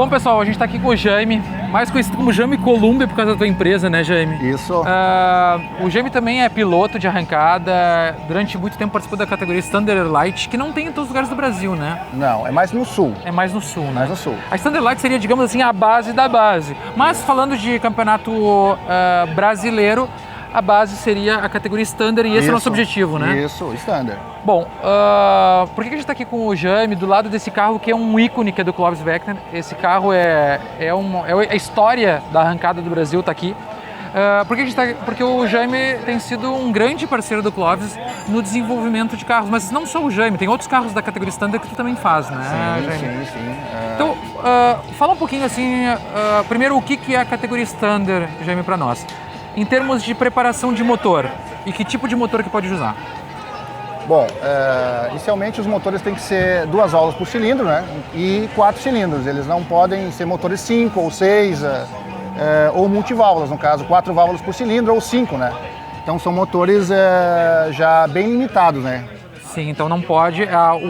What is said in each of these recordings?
Bom, pessoal, a gente está aqui com o Jaime, mais conhecido como Jaime Colômbia por causa da tua empresa, né, Jaime? Isso. O Jaime também é piloto de arrancada, durante muito tempo participou da categoria Standard Light, que não tem em todos os lugares do Brasil, né? Não, é mais no sul. É mais no sul, né? Mais no sul. A Standard Light seria, digamos assim, a base da base. Mas falando de campeonato brasileiro, a base seria a categoria Standard e esse é o nosso objetivo, né? Isso, Standard. Bom, por que a gente está aqui com o Jaime do lado desse carro que é um ícone, que é do Clovis Vector? Esse carro é a história da arrancada do Brasil, está aqui. Porque o Jaime tem sido um grande parceiro do Clovis no desenvolvimento de carros, mas não só o Jaime, tem outros carros da categoria Standard que tu também faz, né, Jaime? Sim. Então, fala um pouquinho assim, primeiro o que é a categoria Standard, Jaime, para nós, em termos de preparação de motor e que tipo de motor que pode usar. Bom, inicialmente os motores têm que ser 2 válvulas por cilindro, né? E 4 cilindros, eles não podem ser motores 5 ou 6, ou multiválvulas, no caso, 4 válvulas por cilindro ou 5, né? Então são motores já bem limitados, né? Sim, então não pode.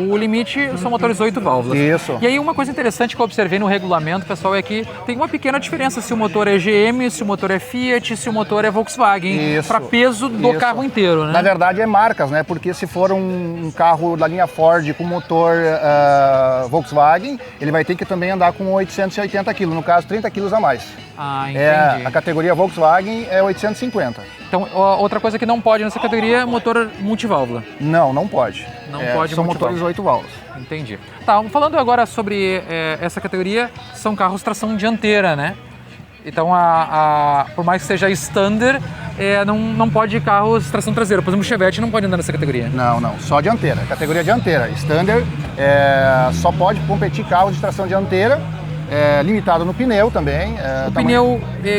O limite são motores 8 válvulas. Isso. E aí uma coisa interessante que eu observei no regulamento, pessoal, é que tem uma pequena diferença se o motor é GM, se o motor é Fiat, se o motor é Volkswagen, para peso do carro inteiro, né? Na verdade é marcas, né? Porque se for um carro da linha Ford com motor Volkswagen, ele vai ter que também andar com 880 kg, no caso 30 kg a mais. Ah, entendi. A categoria Volkswagen é 850. Então, outra coisa que não pode nessa categoria é motor multiválvula. Não pode. Não pode são multiválvula. motores 8 válvulas. Entendi. Tá, falando agora sobre essa categoria, são carros tração dianteira, né? Então, por mais que seja Standard, não pode carros tração traseira. Por exemplo, o Chevette não pode andar nessa categoria. Não, só dianteira. Categoria dianteira. Standard só pode competir carros de tração dianteira. Limitado no pneu também.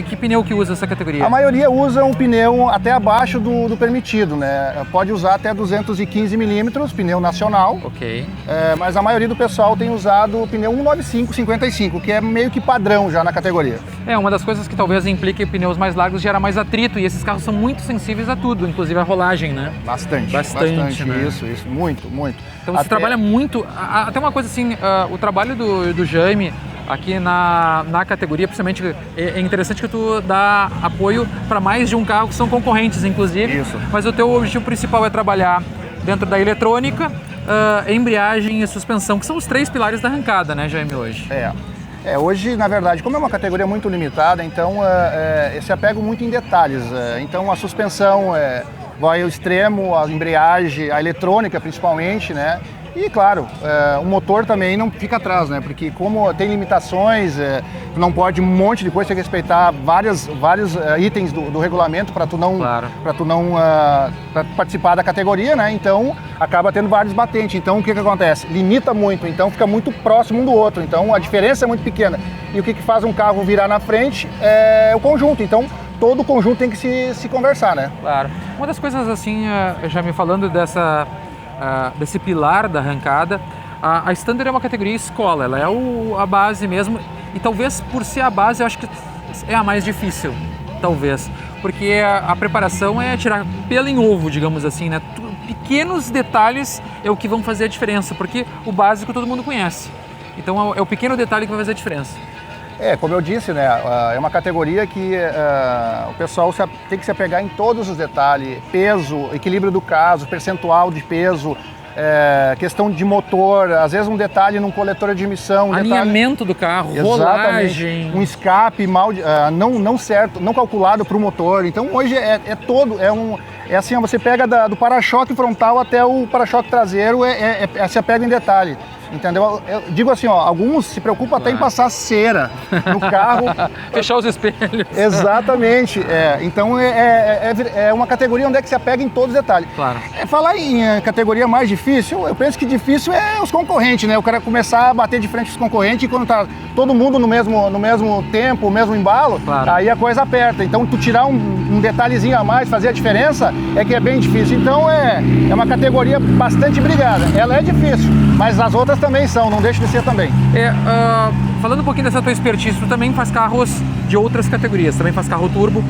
Que pneu que usa essa categoria? A maioria usa um pneu até abaixo do permitido, né? Pode usar até 215 milímetros, pneu nacional. Ok. Mas a maioria do pessoal tem usado o pneu 195/55, que é meio que padrão já na categoria. Uma das coisas que talvez implique pneus mais largos gera mais atrito, e esses carros são muito sensíveis a tudo, inclusive a rolagem, né? Bastante, né? Isso, muito. Então você trabalha muito, até uma coisa assim, o trabalho do Jaime aqui na categoria, principalmente, é interessante que tu dá apoio para mais de um carro que são concorrentes, inclusive. Isso. Mas o teu objetivo principal é trabalhar dentro da eletrônica, embreagem e suspensão, que são os 3 pilares da arrancada, né, Jaime, hoje? Hoje, na verdade, como é uma categoria muito limitada, então se apego muito em detalhes. Então a suspensão vai ao extremo, a embreagem, a eletrônica principalmente, né? E claro, o motor também não fica atrás, né? Porque como tem limitações, não pode um monte de coisa, tem que respeitar vários itens do regulamento para tu não pra participar da categoria, né? Então acaba tendo vários batentes. Então o que acontece? Limita muito, então fica muito próximo um do outro. Então a diferença é muito pequena. E o que faz um carro virar na frente é o conjunto. Então todo o conjunto tem que se conversar, né? Claro. Uma das coisas assim, já me falando desse pilar da arrancada, a Standard é uma categoria escola, ela é a base mesmo, e talvez por ser a base eu acho que é a mais difícil, talvez, porque a preparação é tirar pelo em ovo, digamos assim, né? Pequenos detalhes é o que vão fazer a diferença, porque o básico todo mundo conhece, então é o pequeno detalhe que vai fazer a diferença. Como eu disse, né, é uma categoria que o pessoal tem que se apegar em todos os detalhes, peso, equilíbrio do carro, percentual de peso, questão de motor, às vezes um detalhe num coletor de emissão. Alinhamento do carro, rolagem. Um escape não certo, não calculado para o motor. Então hoje assim, você pega do para-choque frontal até o para-choque traseiro, se apega em detalhe. Entendeu? Eu digo assim, alguns se preocupam até em passar cera no carro. Fechar os espelhos. Exatamente. Então é uma categoria onde é que se apega em todos os detalhes. Claro. Falar em categoria mais difícil, eu penso que difícil é os concorrentes, né? O cara começar a bater de frente com os concorrentes e quando tá todo mundo no mesmo tempo, o mesmo embalo, claro, aí a coisa aperta. Então tu tirar um detalhezinho a mais, fazer a diferença, é que é bem difícil. Então é uma categoria bastante brigada. Ela é difícil, mas as outras também são, não deixa de ser também. Falando um pouquinho dessa tua expertise, tu também faz carros de outras categorias, também faz carro turbo.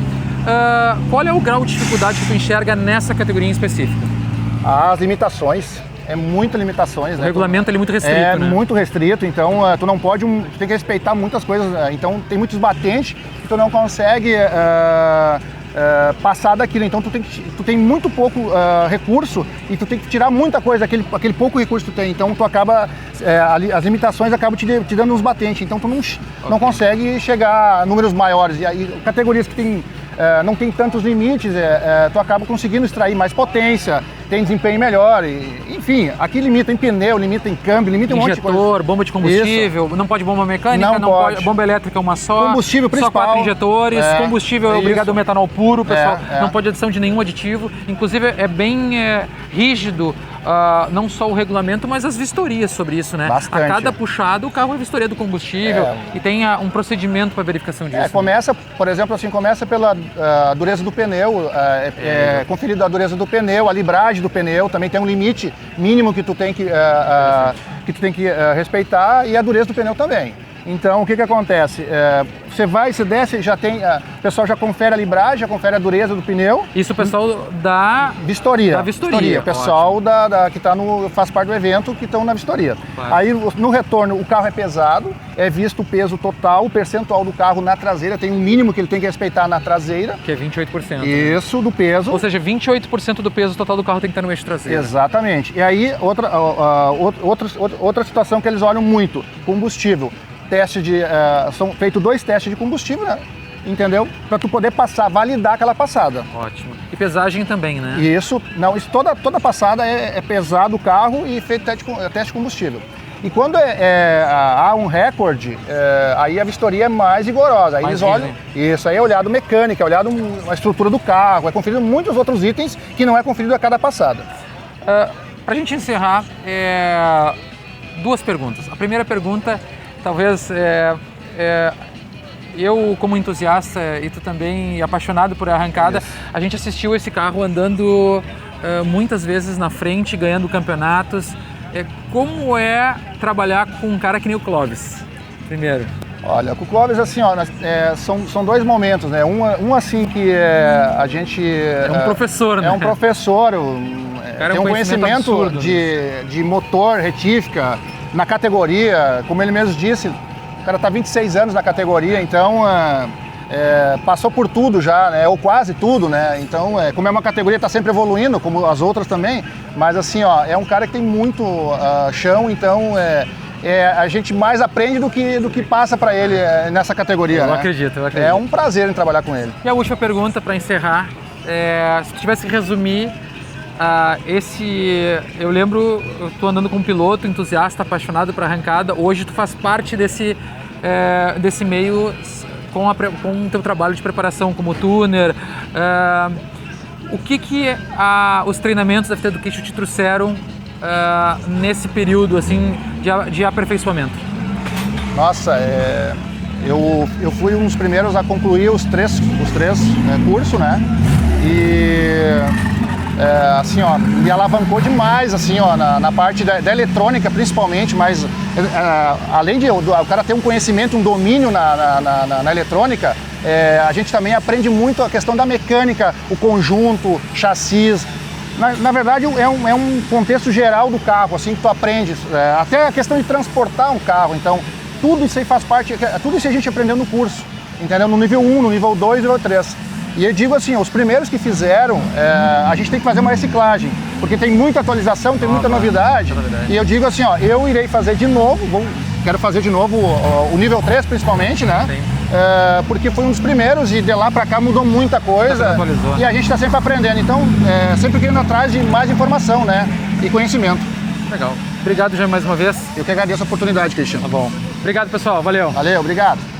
Qual é o grau de dificuldade que tu enxerga nessa categoria em específico? As limitações, é muitas limitações. O regulamento ele é muito restrito, é né? muito restrito, então tu não pode, tu tem que respeitar muitas coisas, então tem muitos batentes que tu não consegue passar daquilo, então tu tem muito pouco recurso e tu tem que tirar muita coisa, aquele pouco recurso que tu tem, então tu acaba, as limitações acabam te dando uns batentes, então tu não consegue chegar a números maiores, e aí categorias que não tem tantos limites, tu acaba conseguindo extrair mais potência, tem desempenho melhor, enfim, aqui limita em pneu, limita em câmbio, limita em um monte de coisa. Injetor, bomba de combustível, não pode bomba mecânica, não pode. Bomba elétrica uma só, combustível principal, só 4 injetores, combustível é obrigado ao metanol puro, pessoal, não pode adição de nenhum aditivo, inclusive é bem rígido, não só o regulamento, mas as vistorias sobre isso, né? Bastante. A cada puxado o carro é vistoria do combustível e tem um procedimento para verificação disso. Começa, por exemplo, assim, começa pela dureza do pneu, conferido a dureza do pneu, a libragem do pneu, também tem um limite mínimo que tu tem que respeitar, e a dureza do pneu também. Então, o que acontece? Você desce, já tem, o pessoal já confere a libragem, já confere a dureza do pneu. Isso o pessoal da vistoria. O pessoal que faz parte do evento, que estão na vistoria. Claro. Aí, no retorno, o carro é pesado, é visto o peso total, o percentual do carro na traseira, tem um mínimo que ele tem que respeitar na traseira. Que é 28%. Isso, do peso. Ou seja, 28% do peso total do carro tem que estar no eixo traseiro. Exatamente. E aí, outra situação que eles olham muito, combustível. São feitos 2 testes de combustível, né? Entendeu? Para tu poder validar aquela passada. Ótimo. E pesagem também, né? Isso toda passada é pesado o carro e feito teste de combustível. E quando há um recorde, aí a vistoria é mais rigorosa. Aí eles olham, isso aí é olhado mecânica, é olhado a estrutura do carro, é conferido muitos outros itens que não é conferido a cada passada. Para a gente encerrar, 2 perguntas. A primeira pergunta, talvez eu como entusiasta e tu também apaixonado por arrancada, a gente assistiu esse carro andando muitas vezes na frente, ganhando campeonatos. Como é trabalhar com um cara que nem o Clóvis, primeiro? Olha, com o Clóvis, assim, são 2 momentos, né? Um assim que a gente... É um professor, né? É um professor, tem um conhecimento absurdo, de motor, retífica, na categoria, como ele mesmo disse, o cara está 26 anos na categoria, então passou por tudo já, né? Ou quase tudo, né? Então, como é uma categoria, está sempre evoluindo, como as outras também, mas assim, é um cara que tem muito chão, então a gente mais aprende do que passa para ele nessa categoria. Eu né? acredito. É um prazer em trabalhar com ele. E a última pergunta para encerrar, se tu tivesse que resumir eu lembro, eu tô andando com um piloto entusiasta, apaixonado por arrancada, hoje tu faz parte desse meio com o teu trabalho de preparação como tuner. O que os treinamentos da FT Education te trouxeram nesse período assim de aperfeiçoamento? Nossa, eu fui um dos primeiros a concluir os três cursos, né? E assim, me alavancou demais, assim, na parte da eletrônica principalmente, mas além de o cara ter um conhecimento, um domínio na eletrônica, a gente também aprende muito a questão da mecânica, o conjunto, chassis. Na verdade, é um contexto geral do carro, assim, que tu aprende, até a questão de transportar um carro, então tudo isso aí faz parte, tudo isso a gente aprendeu no curso, entendeu? No nível 1, no nível 2 e no nível 3. E eu digo assim, os primeiros que fizeram, a gente tem que fazer uma reciclagem, porque tem muita atualização, tem muita novidade. E eu digo assim, eu irei fazer de novo, quero fazer de novo o nível 3 principalmente, né? Porque foi um dos primeiros e de lá pra cá mudou muita coisa. E a gente está sempre aprendendo, então sempre querendo atrás de mais informação, né? E conhecimento. Legal. Obrigado, Jaime, mais uma vez. Eu que agradeço a oportunidade, Cristiano. Tá bom. Obrigado, pessoal. Valeu. Valeu, obrigado.